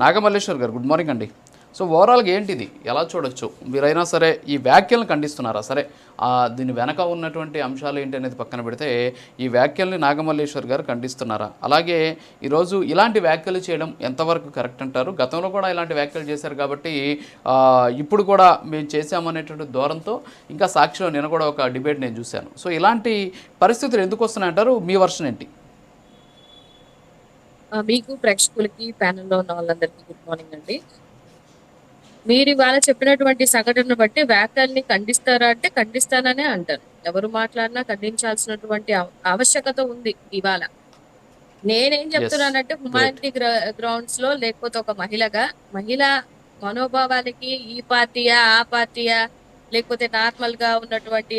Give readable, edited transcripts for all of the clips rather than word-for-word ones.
నాగమల్లేశ్వర్ గారు good morning అండి. So ఓవరాల్గా ఏంటిది ఎలా చూడొచ్చు? మీరైనా సరే ఈ వ్యాఖ్యలను ఖండిస్తున్నారా? సరే దీని వెనక ఉన్నటువంటి అంశాలు ఏంటి అనేది పక్కన పెడితే ఈ వ్యాఖ్యల్ని నాగమల్లేశ్వర్ గారు ఖండిస్తున్నారా? అలాగే ఈరోజు ఇలాంటి వ్యాఖ్యలు చేయడం ఎంతవరకు కరెక్ట్ అంటారు? గతంలో కూడా ఇలాంటి వ్యాఖ్యలు చేశారు కాబట్టి ఇప్పుడు కూడా మేము చేశామనేటువంటి ధోరణితో ఇంకా సాక్షిలో నేను కూడా ఒక డిబేట్ నేను చూశాను. సో ఇలాంటి పరిస్థితులు ఎందుకు వస్తున్నాయంటారు? మీ వర్షన్ ఏంటి? మీకు ప్రేక్షకులకి ప్యానెల్లో ఉన్న వాళ్ళందరికీ గుడ్ మార్నింగ్ అండి. మీరు ఇవాళ చెప్పినటువంటి సంఘటన బట్టి వ్యాఖ్యల్ని ఖండిస్తారా అంటే ఖండిస్తాననే అంటారు. ఎవరు మాట్లాడినా ఖండించాల్సినటువంటి ఆవశ్యకత ఉంది ఇవాళ. నేనేం చెప్తున్నానంటే హ్యుమానిటీ గ్రౌండ్స్ లో లేకపోతే ఒక మహిళగా మహిళ మనోభావాలకి ఈ పార్టీయా ఆ పార్టీయా లేకపోతే నార్మల్ గా ఉన్నటువంటి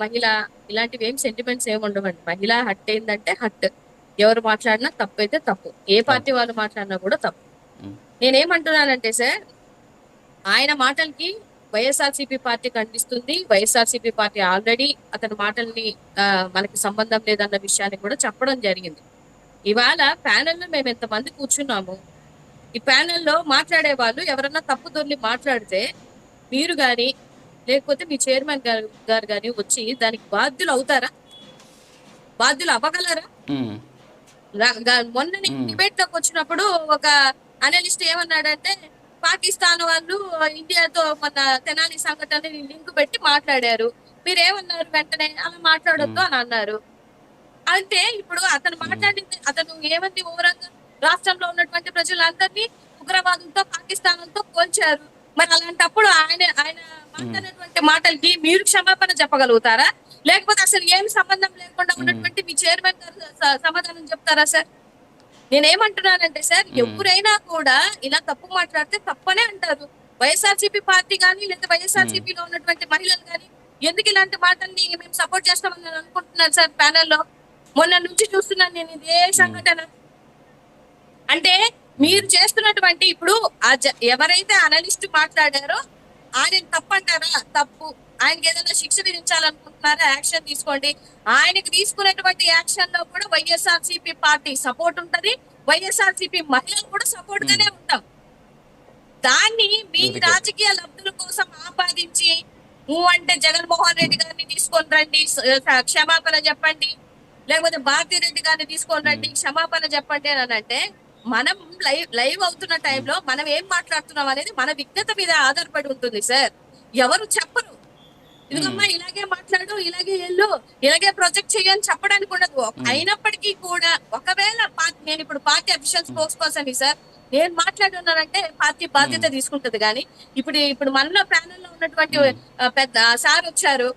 మహిళ ఇలాంటివి ఏం సెంటిమెంట్స్ ఏమి ఉండవండి. మహిళ హట్ అయిందంటే హట్. ఎవరు మాట్లాడినా తప్పు అయితే తప్పు, ఏ పార్టీ వాళ్ళు మాట్లాడినా కూడా తప్పు. నేనేమంటున్నానంటే సార్, ఆయన మాటలకి వైఎస్ఆర్సీపీ పార్టీ ఖండిస్తుంది. వైఎస్ఆర్సీపీ పార్టీ ఆల్రెడీ అతని మాటల్ని మనకి సంబంధం లేదన్న విషయాన్ని కూడా చెప్పడం జరిగింది. ఇవాళ ప్యానెల్లో మేము ఎంతమంది కూర్చున్నాము, ఈ ప్యానెల్లో మాట్లాడే వాళ్ళు ఎవరన్నా తప్పు దొర్లి మాట్లాడితే మీరు గాని లేకపోతే మీ చైర్మన్ గారు గాని వచ్చి దానికి బాధ్యులు అవుతారా? బాధ్యులు అవ్వగలరా? మొన్న డిబేట్ లోకి వచ్చినప్పుడు ఒక అనలిస్ట్ ఏమన్నాడంటే, పాకిస్తాన్ వాళ్ళు ఇండియాతో మన తెనాలి సంఘటన లింక్ పెట్టి మాట్లాడారు, మీరేమన్నారు వెంటనే అలా మాట్లాడొద్దు అని అన్నారు. అంటే ఇప్పుడు అతను మాట్లాడింది, అతను ఏమంది ఓవరాల్ రాష్ట్రంలో ఉన్నటువంటి ప్రజలందరినీ ఉగ్రవాదులతో పాకిస్తాన్తో పోల్చారు. మరి అలాంటప్పుడు ఆయన మాట్లాడినటువంటి మాటలకి మీరు క్షమాపణ చెప్పగలుగుతారా? లేకపోతే అసలు ఏం సంబంధం లేకుండా ఉన్నటువంటి మీ చైర్మన్ గారు సమాధానం చెప్తారా సార్? నేనేమంటున్నానంటే సార్, ఎవరైనా కూడా ఇలా తప్పు మాట్లాడితే తప్పనే అంటారు. వైఎస్ఆర్సీపీ పార్టీ కానీ లేదా వైఎస్ఆర్సీపీలో ఉన్నటువంటి మహిళలు కానీ ఎందుకు ఇలాంటి మాటల్ని మేము సపోర్ట్ చేస్తామని అనుకుంటున్నారు సార్? ప్యానెల్లో మొన్న నుంచి చూస్తున్నాను నేను ఇదే సంఘటన. అంటే మీరు చేస్తున్నటువంటి ఇప్పుడు ఎవరైతే అనలిస్ట్ మాట్లాడారో ఆయన తప్పంటారా? తప్పు. ఆయనకి ఏదైనా శిక్ష విధించాలనుకుంటున్నారా? యాక్షన్ తీసుకోండి. ఆయనకి తీసుకునేటువంటి యాక్షన్ లో కూడా వైఎస్ఆర్సీపీ పార్టీ సపోర్ట్ ఉంటది, వైఎస్ఆర్సీపీ మహిళలు కూడా సపోర్ట్ గానే ఉంటాం. దాన్ని మీ రాజకీయ లబ్ధుల కోసం ఆపాదించి అంటే జగన్మోహన్ రెడ్డి గారిని తీసుకొని రండి క్షమాపణ చెప్పండి, లేకపోతే భారతీరెడ్డి గారిని తీసుకొని రండి క్షమాపణ చెప్పండి అని అంటే, మనం లైవ్ అవుతున్న టైంలో మనం ఏం మాట్లాడుతున్నాం అనేది మన విజ్ఞత మీద ఆధారపడి ఉంటుంది సార్. ఎవరు చెప్పరు, ఇదిగమ్మా ఇలాగే మాట్లాడు, ఇలాగే వెళ్ళు, ఇలాగే ప్రొజెక్ట్ చేయని చెప్పడానికి ఉండదు. అయినప్పటికీ కూడా ఒకవేళ నేను ఇప్పుడు party official spokes person sir, నేను మాట్లాడున్నానంటే పార్టీ బాధ్యత తీసుకుంటది. కానీ ఇప్పుడు మనలో ప్యానెల్ లో ఉన్నటువంటి పెద్ద సార్ వచ్చారు,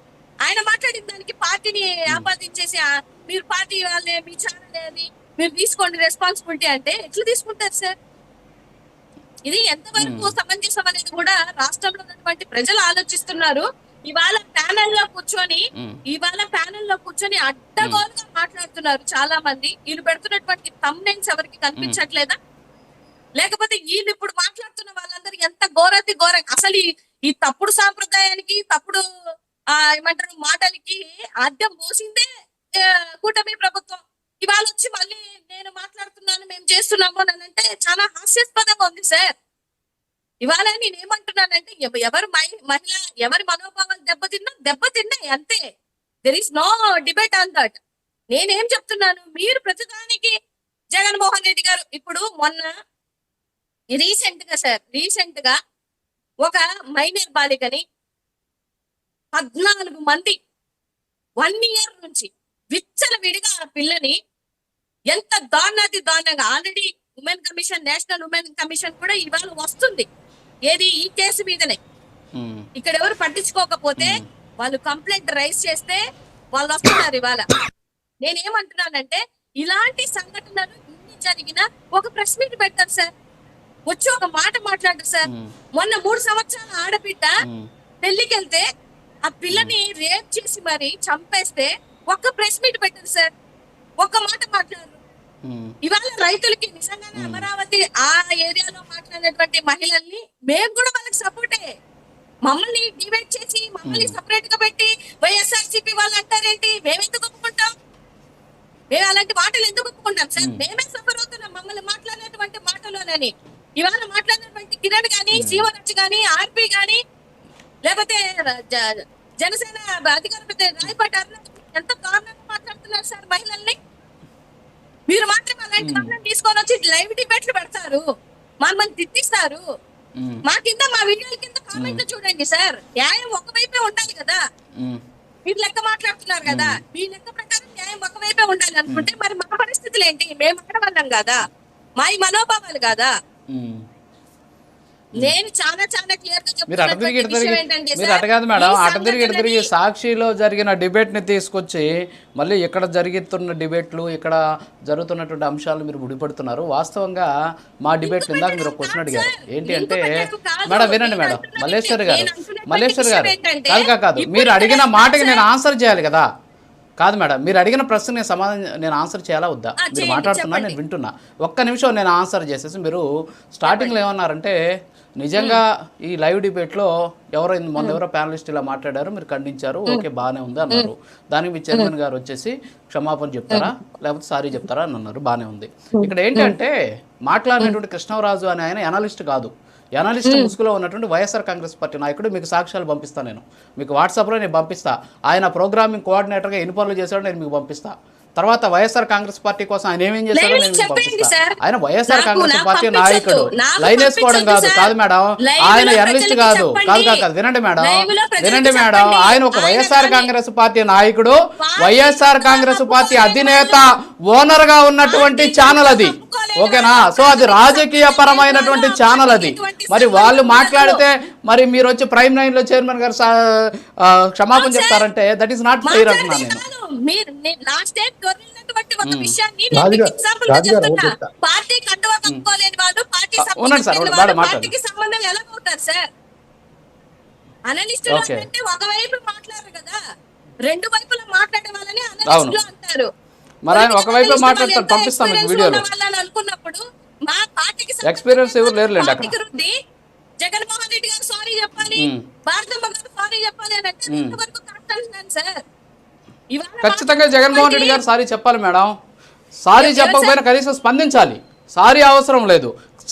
ఆయన మాట్లాడిన దానికి పార్టీని ఆపాదించేసి మీరు పార్టీ వాళ్ళే, మీ ఛానల్ అని మీరు తీసుకోండి రెస్పాన్సిబిలిటీ అంటే ఎట్లా తీసుకుంటారు సార్? ఇది ఎంతవరకు సమంజసం అనేది కూడా రాష్ట్రంలో ఉన్నటువంటి ప్రజలు ఆలోచిస్తున్నారు. ఇవాళ ప్యానెల్లో కూర్చొని అడ్డగోలుగా మాట్లాడుతున్నారు చాలా మంది. వీళ్ళు పెడుతున్నటువంటి థంబ్నెయిల్స్ ఎవరికి కనిపించట్లేదా? లేకపోతే వీళ్ళు ఇప్పుడు మాట్లాడుతున్న వాళ్ళందరూ ఎంత ఘోరాతి ఘోరం. అసలు ఈ తప్పుడు సాంప్రదాయానికి, తప్పుడు ఏమంటారు మాటలకి అడ్డం పోసిందే కూటమి ప్రభుత్వం. ఇవాళ వచ్చి మళ్ళీ నేను మాట్లాడుతున్నాను, మేము చేస్తున్నాము అని అంటే చాలా హాస్యాస్పదంగా ఉంది సార్. ఇవాళ నేనేమంటున్నానంటే, ఎవరు మహిళ ఎవరి మనోభావాలు దెబ్బతిన్నాయి అంతే. There is no debate on that. నేనేం చెప్తున్నాను, మీరు ప్రతిదానికి జగన్మోహన్ రెడ్డి గారు ఇప్పుడు మొన్న రీసెంట్ గా ఒక మైనర్ బాలికని 14 మంది 1 year నుంచి విచ్చలవిడిగా ఆ పిల్లని ఎంత దారుణంగా already women commission, national women commission కూడా ఇవాళ వస్తుంది. ఏది ఈ కేసు మీదనే. ఇక్కడ ఎవరు పట్టించుకోకపోతే వాళ్ళు కంప్లైంట్ రైజ్ చేస్తే వాళ్ళు వస్తున్నారు ఇవాళ. నేనేమంటున్నానంటే, ఇలాంటి సంఘటనలు ఇన్ని జరిగినా ఒక ప్రెస్ మీట్ పెడతారు సార్, వచ్చి ఒక మాట మాట్లాడరు సార్. మొన్న 3 సంవత్సరాల ఆడబిడ్డ పెళ్లికి వెళ్తే ఆ పిల్లని రేప్ చేసి మరి చంపేస్తే ఒక్క ప్రెస్ మీట్ పెట్టారు సార్, ఒక్క మాట మాట్లాడరు. ఇవాళ రైతులకి నిజంగానే అమరావతి ఆ ఏరియాలో మాట్లాడినటువంటి మహిళల్ని మేము కూడా వాళ్ళకి సపోర్టే. మమ్మల్ని డివైడ్ చేసి మమ్మల్ని సపరేట్ గా పెట్టి వైఎస్ఆర్సీపీ వాళ్ళు అంటారేంటి? మేమెందుకు ఒప్పుకుంటాం? మేము అలాంటి మాటలు ఎందుకు ఒప్పుకుంటాం సార్? మేమే సఫర్ అవుతున్నాం మమ్మల్ని మాట్లాడినటువంటి మాటలోనని. ఇవాళ మాట్లాడినటువంటి కిరణ్ గాని, శివరాజ్ గాని, ఆర్పి గాని, లేకపోతే జనసేన అధికార రాయపాటి అరుణ్ ఎంత దారుణంగా మాట్లాడుతున్నారు సార్ మహిళల్ని. మీరు మాత్రం అలాంటి వాళ్ళని తీసుకొని వచ్చి లైవ్ డిబేట్లు పెడతారు, మనల్ని తిట్టిస్తారు. మా కింద మా వీడియోల కింద కామెంట్లు చూడండి సార్. న్యాయం ఒకవైపే ఉండాలి కదా. మీరు లెక్క మాట్లాడుతున్నారు కదా, మీ లెక్క ప్రకారం న్యాయం ఒకవైపే ఉండాలి అనుకుంటే మరి మా పరిస్థితులు ఏంటి? మేము ఆడవాళ్ళం కాదా? మా ఈ మనోభావాలు కాదా? నేను చాలా క్లియర్ గా మీరు అటు కాదు మేడం, అటు తిరిగి సాక్షిలో జరిగిన డిబేట్ ని తీసుకొచ్చి మళ్ళీ ఇక్కడ జరుగుతున్న డిబేట్లు, ఇక్కడ జరుగుతున్నటువంటి అంశాలు మీరు ముడిపడుతున్నారు. వాస్తవంగా మా డిబేట్ ఇందాక మీరు ఒక క్వశ్చన్ అడిగారు, ఏంటి అంటే మేడం వినండి మేడం, మల్లేశ్వర్ గారు కాదు మీరు అడిగిన మాటకి నేను ఆన్సర్ చేయాలి కదా. కాదు మేడం, మీరు అడిగిన ప్రశ్న నేను సమాధానం నేను ఆన్సర్ చేయాలా వద్దా? మీరు మాట్లాడుతున్నా, నేను వింటున్నా. ఒక్క నిమిషం నేను ఆన్సర్ చేసేసి, మీరు స్టార్టింగ్లో ఏమన్నారంటే నిజంగా ఈ లైవ్ డిబేట్లో మొన్న ఎవరో ప్యానలిస్ట్ ఇలా మాట్లాడారు, మీరు ఖండించారు, ఓకే బాగానే ఉంది అన్నారు. దానికి మీ చైర్మన్ గారు వచ్చేసి క్షమాపణ చెప్తారా లేకపోతే సారీ చెప్తారా అని అన్నారు. బాగానే ఉంది. ఇక్కడ ఏంటంటే మాట్లాడినటువంటి కృష్ణరాజు అనే ఆయన ఎనాలిస్ట్ కాదు, ఎనాలిస్ట్ ముసుగులో ఉన్నటువంటి వైఎస్ఆర్ కాంగ్రెస్ పార్టీ నాయకుడు. మీకు సాక్ష్యాలు పంపిస్తాను, నేను మీకు వాట్సాప్లో నేను పంపిస్తా. ఆయన ప్రోగ్రామింగ్ కోఆర్డినేటర్గా ఎన్ని పనులు చేశాడో నేను మీకు పంపిస్తా. తర్వాత వైఎస్ఆర్ కాంగ్రెస్ పార్టీ కోసం ఆయన ఏమేం చేశాడో నేను మీకు పంపిస్తా. ఆయన వైఎస్ఆర్ కాంగ్రెస్ పార్టీ నాయకుడు, లైన్ వేసుకోవడం కాదు మేడం, ఆయన ఎనలిస్ట్ కాదు. వినండి మేడం, ఆయన ఒక వైఎస్ఆర్ కాంగ్రెస్ పార్టీ నాయకుడు, వైఎస్ఆర్ కాంగ్రెస్ పార్టీ అధినేత, ఓనర్ గా ఉన్నటువంటి ఛానల్ అది, ఓకేనా? సో అది రాజకీయ పరమైనటువంటి ఛానల్ అది. మరి వాళ్ళు మాట్లాడితే మరి మీరు వచ్చి ప్రైమ్ 9 లో చైర్మన్ గారు క్షమాపణ చెప్తారంటే దట్ ఈస్ నాట్ ఫెయిర్ అంటున్నాను నేను. ఒకవైపు మాట్లాడరు కదా, రెండు వైపులా మాట్లాడే వాళ్ళని అనలిస్టులు అంటారు. మరి ఆయన ఒకవైపు మాట్లాడతారు, పంపిస్తాం మీకు వీడియోలో. అనుకున్నప్పుడు మా పార్టీకి ఎక్స్పీరియన్స్ ఎవరు లేరులేండి అక్కడ. జగన్మోహన్ రెడ్డి గారు సారీ చెప్పాలి, భారతమ్మ గారు సారీ చెప్పాలి అని అంటే ఇంతవరకు కరెక్ట్ అంటున్నాను సార్. ఖచ్చితంగా జగన్మోహన్ రెడ్డి గారు సారీ చెప్పాలి మేడం. సారీ చెప్పకపోయినా కనీసం స్పందించాలి. సారీ అవసరం లేదు,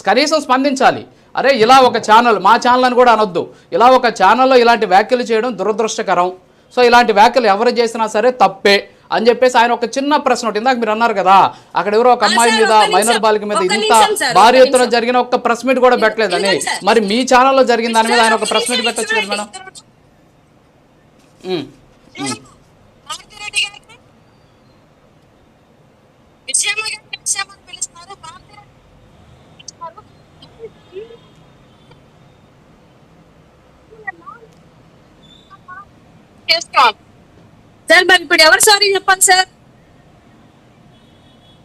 కనీసం స్పందించాలి. అరే ఇలా ఒక ఛానల్, మా ఛానల్ అని కూడా అనొద్దు, ఇలా ఒక ఛానల్లో ఇలాంటి వ్యాఖ్యలు చేయడం దురదృష్టకరం. సో ఇలాంటి వ్యాఖ్యలు ఎవరు చేసినా సరే తప్పే అని చెప్పేసి ఆయన ఒక చిన్న ప్రశ్న ఒకటి, ఇందాక మీరు అన్నారు కదా అక్కడ ఎవరో ఒక అమ్మాయి మీద, మైనర్ బాలిక మీద ఇంత భారీ ఎత్తున జరిగిన ఒక ప్రెస్ మీట్ కూడా పెట్టలేదని. మరి మీ ఛానల్లో జరిగిన దాని మీద ఆయన ఒక ప్రెస్ మీట్ పెట్టచ్చు కదా మేడం. సార్ మరి ఇప్పుడు ఎవరు సారీ చెప్పాలి సార్?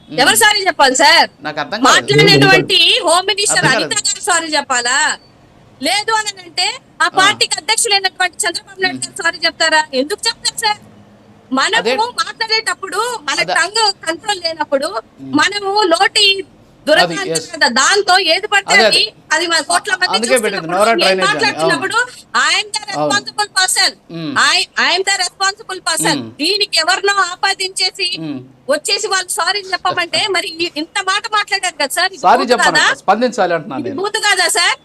ఎవరు సారీ చెప్పాలి సార్? మాట్లాడినటువంటి హోమ్ మినిస్టర్ అనిత గారు సారీ చెప్పాలా? లేదు అని అంటే ఆ పార్టీకి అధ్యక్షులైనటువంటి చంద్రబాబు నాయుడు గారు సారీ చెప్తారా? ఎందుకు చెప్తారు సార్? మనము మాట్లాడేటప్పుడు మన టంగ్ కంట్రోల్ లేనప్పుడు మనము నోటి దాంతో ఏది పడితే అది మన కోట్ల మంది మాట్లాడుతున్నప్పుడు ఐఎమ్ ద రెస్పాన్సిబుల్ పర్సన్ దీనికి ఎవరినో ఆపాదించేసి వచ్చేసి వాళ్ళు సారీ చెప్పమంటే మరి ఇంత మాట మాట్లాడారు కదా సార్, బూత్ కాదా సార్?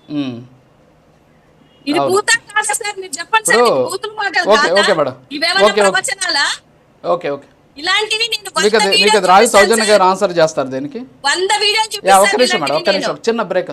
ఇది బూత్ కాదా సార్? మీరు చెప్పండి సార్, బూతులు మాట్లాడారు ఇవేమన్నా ప్రవచనాలా? ఇలాంటివి రాజు సౌజన్య గారు ఆన్సర్ చేస్తారు దీనికి. 100 వీడియోలు ఒక్క నిమిషం చిన్న బ్రేక్.